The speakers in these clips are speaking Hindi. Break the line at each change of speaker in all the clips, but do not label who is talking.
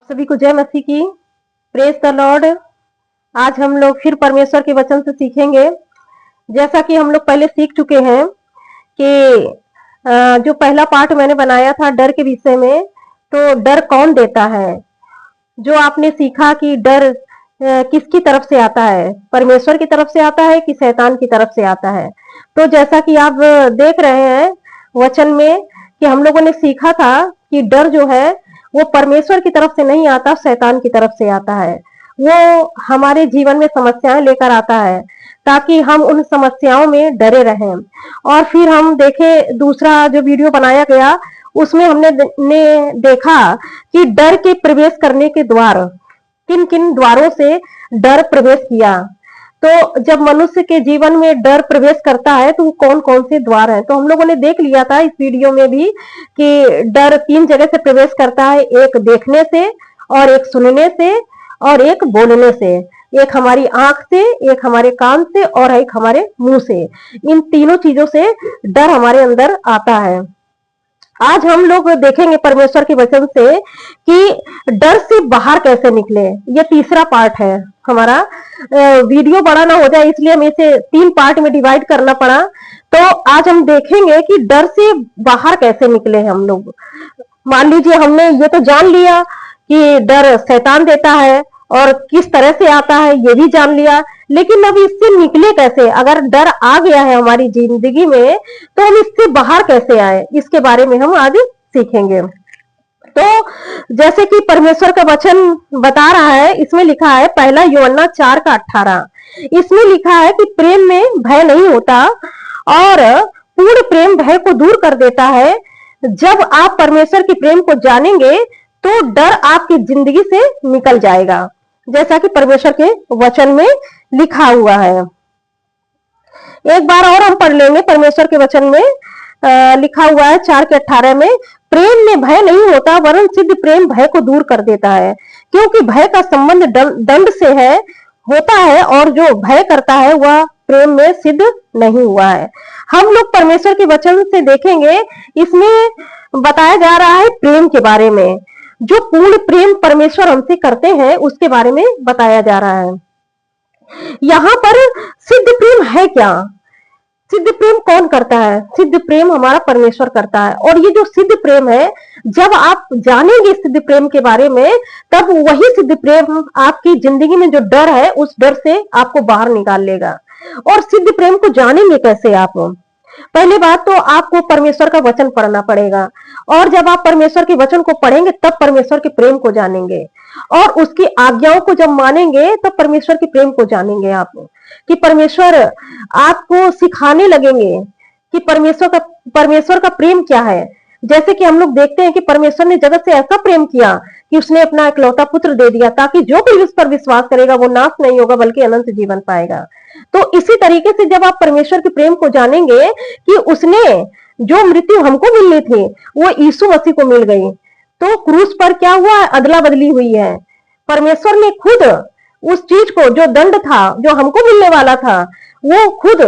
सभी को जय मसीह की। Praise the Lord. आज हम लोग फिर परमेश्वर के वचन से सीखेंगे। जैसा कि हम लोग पहले सीख चुके हैं कि जो पहला पार्ट मैंने बनाया था डर के विषय में, तो डर कौन देता है। जो आपने सीखा कि डर किसकी तरफ से आता है, परमेश्वर की तरफ से आता है कि शैतान की तरफ से आता है। तो जैसा कि आप देख रहे हैं वचन में कि हम लोगों ने सीखा था कि डर जो है वो परमेश्वर की तरफ से नहीं आता, शैतान की तरफ से आता है। वो हमारे जीवन में समस्याएं लेकर आता है ताकि हम उन समस्याओं में डरे रहें। और फिर हम देखे दूसरा जो वीडियो बनाया गया उसमें हमने देखा कि डर के प्रवेश करने के द्वार, किन किन द्वारों से डर प्रवेश किया। तो जब मनुष्य के जीवन में डर प्रवेश करता है तो कौन कौन से द्वार हैं, तो हम लोगों ने देख लिया था इस वीडियो में भी कि डर 3 जगह से प्रवेश करता है। एक देखने से, और एक सुनने से, और एक बोलने से। एक हमारी आंख से, एक हमारे कान से, और एक हमारे मुंह से। इन तीनों चीजों से डर हमारे अंदर आता है। आज हम लोग देखेंगे परमेश्वर के वचन से कि डर से बाहर कैसे निकले। ये तीसरा पार्ट है हमारा। वीडियो बड़ा ना हो जाए इसलिए हमें इसे 3 पार्ट में डिवाइड करना पड़ा। तो आज हम देखेंगे कि डर से बाहर कैसे निकले हम लोग। मान लीजिए हमने ये तो जान लिया कि डर शैतान देता है और किस तरह से आता है ये भी जान लिया, लेकिन अब इससे निकले कैसे। अगर डर आ गया है हमारी जिंदगी में तो हम इससे बाहर कैसे आए, इसके बारे में हम आज सीखेंगे। तो जैसे कि परमेश्वर का वचन बता रहा है, इसमें लिखा है पहला यूहन्ना 4:18। इसमें लिखा है कि प्रेम में भय नहीं होता और पूर्ण प्रेम भय को दूर कर देता है। जब आप परमेश्वर के प्रेम को जानेंगे तो डर आपकी जिंदगी से निकल जाएगा, जैसा कि परमेश्वर के वचन में लिखा हुआ है। एक बार और हम पढ़ लेंगे। परमेश्वर के वचन में लिखा हुआ है 4:18 में, प्रेम में भय नहीं होता वरन सिद्ध प्रेम भय को दूर कर देता है, क्योंकि भय का संबंध दंड से होता है, और जो भय करता है वह प्रेम में सिद्ध नहीं हुआ है। हम लोग परमेश्वर के वचन से देखेंगे, इसमें बताया जा रहा है प्रेम के बारे में। जो पूर्ण प्रेम परमेश्वर हमसे करते हैं उसके बारे में बताया जा रहा है। यहां पर सिद्ध प्रेम है क्या, सिद्ध प्रेम कौन करता है। सिद्ध प्रेम हमारा परमेश्वर करता है। और ये जो सिद्ध प्रेम है, जब आप जानेंगे सिद्ध प्रेम के बारे में, तब वही सिद्ध प्रेम आपकी जिंदगी में जो डर है उस डर से आपको बाहर निकाल लेगा। और सिद्ध प्रेम को जानेंगे कैसे आप। पहली बात तो आपको परमेश्वर का वचन पढ़ना पड़ेगा, और जब आप परमेश्वर के वचन को पढ़ेंगे तब परमेश्वर के प्रेम को जानेंगे, और उसकी आज्ञाओं को जब मानेंगे तब परमेश्वर के प्रेम को जानेंगे आप। कि परमेश्वर आपको सिखाने लगेंगे कि परमेश्वर का प्रेम क्या है। जैसे कि हम लोग देखते हैं कि परमेश्वर ने जगत से ऐसा प्रेम किया कि उसने अपना इकलौता पुत्र दे दिया, ताकि जो कोई उस पर विश्वास करेगा वो नाश नहीं होगा बल्कि अनंत जीवन पाएगा। तो इसी तरीके से जब आप परमेश्वर के प्रेम को जानेंगे कि उसने जो मृत्यु हमको मिलनी थी वो यीशु मसीह को मिल गई, तो क्रूस पर क्या हुआ है, अदला बदली हुई है। परमेश्वर ने खुद उस चीज को, जो दंड था जो हमको मिलने वाला था, वो खुद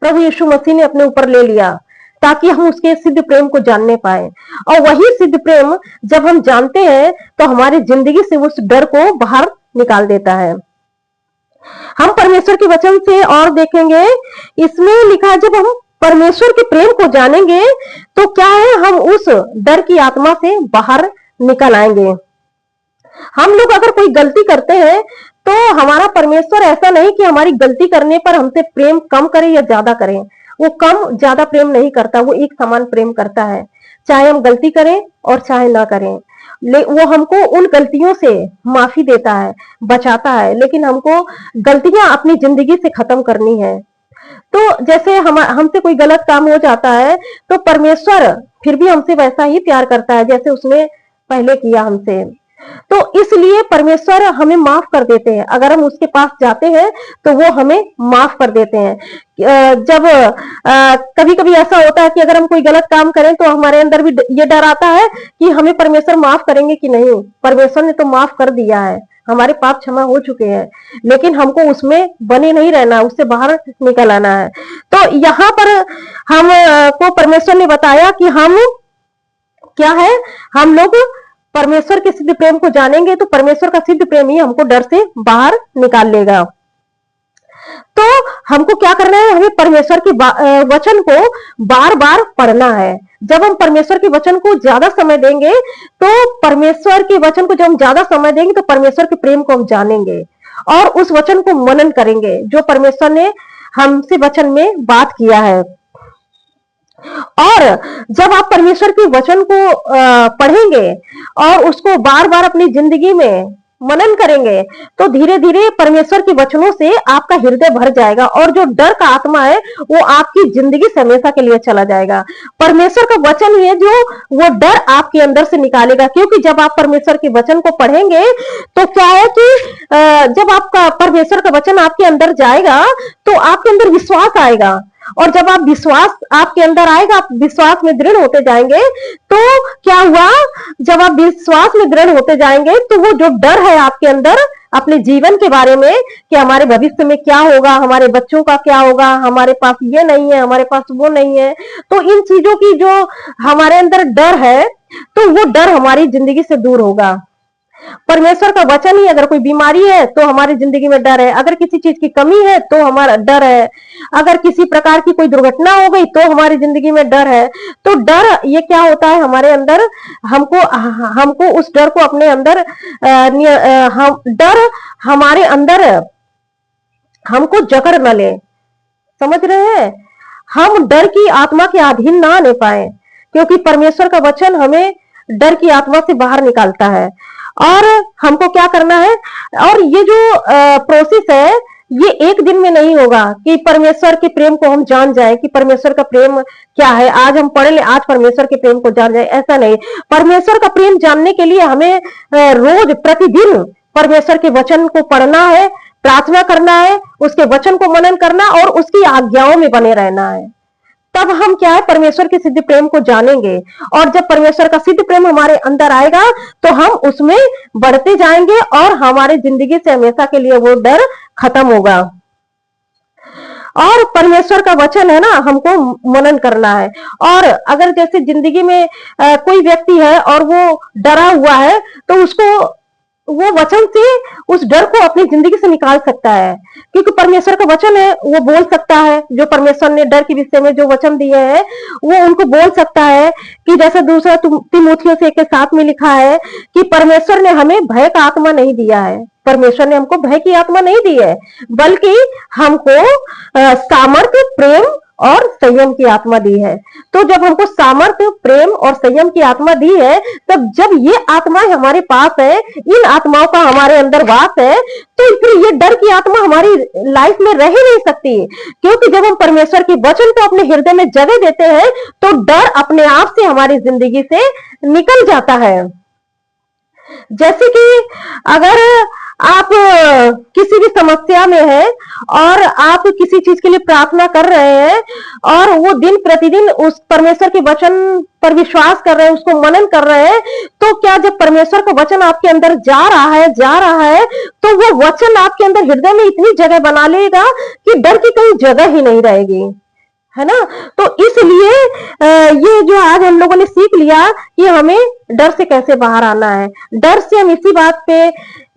प्रभु यीशु मसीह ने अपने ऊपर ले लिया, ताकि हम उसके सिद्ध प्रेम को जानने पाए। और वही सिद्ध प्रेम जब हम जानते हैं तो हमारी जिंदगी से उस डर को बाहर निकाल देता है। हम परमेश्वर के वचन से और देखेंगे, इसमें लिखा है जब हम परमेश्वर के प्रेम को जानेंगे तो क्या है, हम उस डर की आत्मा से बाहर निकल आएंगे। हम लोग अगर कोई गलती करते हैं तो हमारा परमेश्वर ऐसा नहीं कि हमारी गलती करने पर हमसे प्रेम कम करे या ज्यादा करे। वो कम ज्यादा प्रेम नहीं करता, वो एक समान प्रेम करता है, चाहे हम गलती करें और चाहे ना करें। वो हमको उन गलतियों से माफी देता है, बचाता है, लेकिन हमको गलतियां अपनी जिंदगी से खत्म करनी है। तो जैसे हमसे कोई गलत काम हो जाता है तो परमेश्वर फिर भी हमसे वैसा ही प्यार करता है जैसे उसने पहले किया हमसे। तो इसलिए परमेश्वर हमें माफ कर देते हैं। अगर हम उसके पास जाते हैं तो वो हमें माफ कर देते हैं। जब कभी कभी ऐसा होता है कि अगर हम कोई गलत काम करें तो हमारे अंदर भी ये डर आता है कि हमें परमेश्वर माफ करेंगे कि नहीं। परमेश्वर ने तो माफ कर दिया है, हमारे पाप क्षमा हो चुके हैं, लेकिन हमको उसमें बने नहीं रहना, उससे बाहर निकल आना है। तो यहाँ पर हम को परमेश्वर ने बताया कि हम क्या है, हम लोग परमेश्वर के सिद्ध प्रेम को जानेंगे तो परमेश्वर का सिद्ध प्रेम ही हमको डर से बाहर निकाल लेगा। तो हमको क्या करना है, हमें परमेश्वर के वचन को बार बार पढ़ना है। जब हम परमेश्वर के वचन को ज्यादा समय देंगे, तो परमेश्वर के वचन को जब हम ज्यादा समय देंगे तो परमेश्वर के प्रेम को हम जानेंगे और उस वचन को मनन करेंगे जो परमेश्वर ने हमसे वचन में बात किया है। और जब आप परमेश्वर के वचन को पढ़ेंगे और उसको बार बार अपनी जिंदगी में मनन करेंगे, तो धीरे धीरे परमेश्वर के वचनों से आपका हृदय भर जाएगा और जो डर का आत्मा है वो आपकी जिंदगी से हमेशा के लिए चला जाएगा। परमेश्वर का वचन ही है जो वो डर आपके अंदर से निकालेगा, क्योंकि जब आप परमेश्वर के वचन को पढ़ेंगे तो क्या है कि जब आपका परमेश्वर का वचन आपके अंदर जाएगा तो आपके अंदर विश्वास आएगा, और जब आप विश्वास आपके अंदर आएगा, आप विश्वास में दृढ़ होते जाएंगे, तो क्या हुआ, जब आप विश्वास में दृढ़ होते जाएंगे तो वो जो डर है आपके अंदर अपने जीवन के बारे में कि हमारे भविष्य में क्या होगा, हमारे बच्चों का क्या होगा, हमारे पास ये नहीं है, हमारे पास वो नहीं है, तो इन चीजों की जो हमारे अंदर डर है, तो वो डर हमारी जिंदगी से दूर होगा। परमेश्वर का वचन ही, अगर कोई बीमारी है तो हमारी जिंदगी में डर है, अगर किसी चीज की कमी है तो हमारा डर है, अगर किसी प्रकार की कोई दुर्घटना हो गई तो हमारी जिंदगी में डर है। तो डर ये क्या होता है हमारे अंदर, हमको उस डर को अपने अंदर डर हमारे अंदर हमको जकड़ न ले, समझ रहे हैं, हम डर की आत्मा के अधीन ना आने पाए, क्योंकि परमेश्वर का वचन हमें डर की आत्मा से बाहर निकालता है। और हमको क्या करना है, और ये जो प्रोसेस है ये एक दिन में नहीं होगा कि परमेश्वर के प्रेम को हम जान जाए कि परमेश्वर का प्रेम क्या है, आज हम पढ़ ले आज परमेश्वर के प्रेम को जान जाए, ऐसा नहीं। परमेश्वर का प्रेम जानने के लिए हमें रोज प्रतिदिन परमेश्वर के वचन को पढ़ना है, प्रार्थना करना है, उसके वचन को मनन करना और उसकी आज्ञाओं में बने रहना है। तब हम क्या है, परमेश्वर के सिद्ध प्रेम को जानेंगे, और जब परमेश्वर का सिद्ध प्रेम हमारे अंदर आएगा तो हम उसमें बढ़ते जाएंगे और हमारे जिंदगी से हमेशा के लिए वो डर खत्म होगा। और परमेश्वर का वचन है ना, हमको मनन करना है। और अगर जैसे जिंदगी में कोई व्यक्ति है और वो डरा हुआ है, तो उसको वो वचन से उस डर को अपनी जिंदगी से निकाल सकता है, क्योंकि परमेश्वर का वचन है, वो बोल सकता है, जो परमेश्वर ने डर के विषय में जो वचन दिए हैं वो उनको बोल सकता है कि जैसे दूसरा तीमुथियों से 1:7 में लिखा है कि परमेश्वर ने हमें भय का आत्मा नहीं दिया है, परमेश्वर ने हमको भय की आत्मा नहीं दी है, बल्कि हमको सामर्थ्य, प्रेम और संयम की आत्मा दी है। तो जब हमको सामर्थ्य, प्रेम और संयम की आत्मा दी है, तब जब ये आत्माएं हमारे पास है, इन आत्माओं का हमारे अंदर वास है, तो फिर ये डर की आत्मा हमारी लाइफ में रह ही नहीं सकती, क्योंकि जब हम परमेश्वर के वचन को अपने हृदय में जगह देते हैं तो डर अपने आप से हमारी जिंदगी से निकल जाता है। जैसे कि अगर आप किसी भी समस्या में हैं और आप किसी चीज के लिए प्रार्थना कर रहे हैं और वो दिन प्रतिदिन उस परमेश्वर के वचन पर विश्वास कर रहे हैं, उसको मनन कर रहे हैं, तो क्या जब परमेश्वर का वचन आपके अंदर जा रहा है तो वो वचन आपके अंदर हृदय में इतनी जगह बना लेगा कि डर की कहीं जगह ही नहीं रहेगी, है ना। तो इसलिए ये जो आज हम लोगों ने सीख लिया कि हमें डर से कैसे बाहर आना है। डर से हम इसी बात पे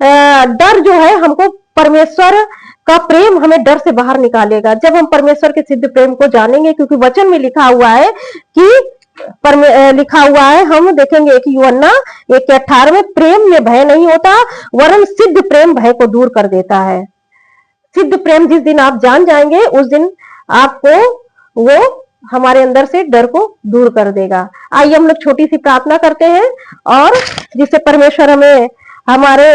डर जो है हमको परमेश्वर का प्रेम हमें डर से बाहर निकालेगा जब हम परमेश्वर के सिद्ध प्रेम को जानेंगे, क्योंकि वचन में लिखा हुआ है कि लिखा हुआ है, हम देखेंगे कि यूहन्ना 1:18 में, प्रेम में भय नहीं होता वरन सिद्ध प्रेम भय को दूर कर देता है। सिद्ध प्रेम जिस दिन आप जान जाएंगे उस दिन आपको वो हमारे अंदर से डर को दूर कर देगा। आइए हम लोग छोटी सी प्रार्थना करते हैं और जिससे परमेश्वर हमें हमारे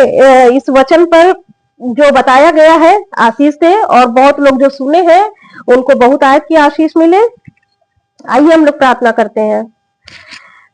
इस वचन पर जो बताया गया है आशीष दे, और बहुत लोग जो सुने हैं उनको बहुत आयत की आशीष मिले। आइए हम लोग प्रार्थना करते हैं।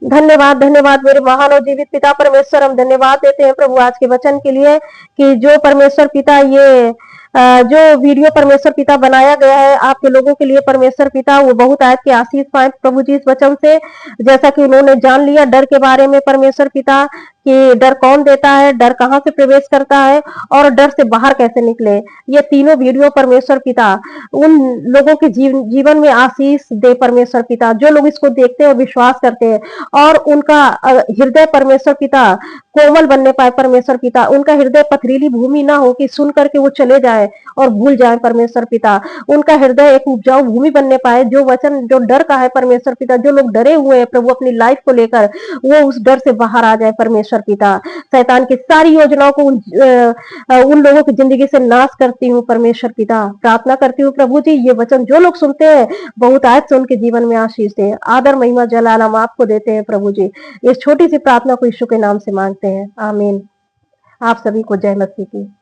धन्यवाद धन्यवाद मेरे महान और जीवित पिता परमेश्वर, हम धन्यवाद देते हैं प्रभु आज के वचन के लिए कि जो परमेश्वर पिता ये जो वीडियो परमेश्वर पिता बनाया गया है आपके लोगों के लिए, परमेश्वर पिता वो बहुत आयत के आशीष पाए प्रभु जी इस वचन से। जैसा कि उन्होंने जान लिया डर के बारे में परमेश्वर पिता, कि डर कौन देता है, डर कहाँ से प्रवेश करता है और डर से बाहर कैसे निकले। ये तीनों वीडियो परमेश्वर पिता उन लोगों के जीवन में आशीष दे परमेश्वर पिता, जो लोग इसको देखते हैं और विश्वास करते हैं, और उनका हृदय परमेश्वर पिता कोमल बनने पाए परमेश्वर पिता, उनका हृदय पथरीली भूमि ना हो कि सुन करके वो चले जाए और भूल जाए परमेश्वर पिता। उनका हृदय एक उपजाऊ भूमि बनने पाए, जो वचन जो डर का है परमेश्वर पिता, जो लोग डरे हुए हैं प्रभु अपनी लाइफ को लेकर, वो उस डर से बाहर आ जाए परमेश्वर पिता। शैतान की सारी योजनाओं को उन लोगों की जिंदगी से नाश करती हूँ परमेश्वर पिता। प्रार्थना करती हूँ प्रभु जी ये वचन जो लोग सुनते हैं बहुत आयत से उनके जीवन में आशीष दे, आदर महिमा जलाल हम आपको देते हैं प्रभु जी। इस छोटी सी प्रार्थना को यीशु के नाम से मांगते हैं, आमीन। आप सभी को जय मसीह की।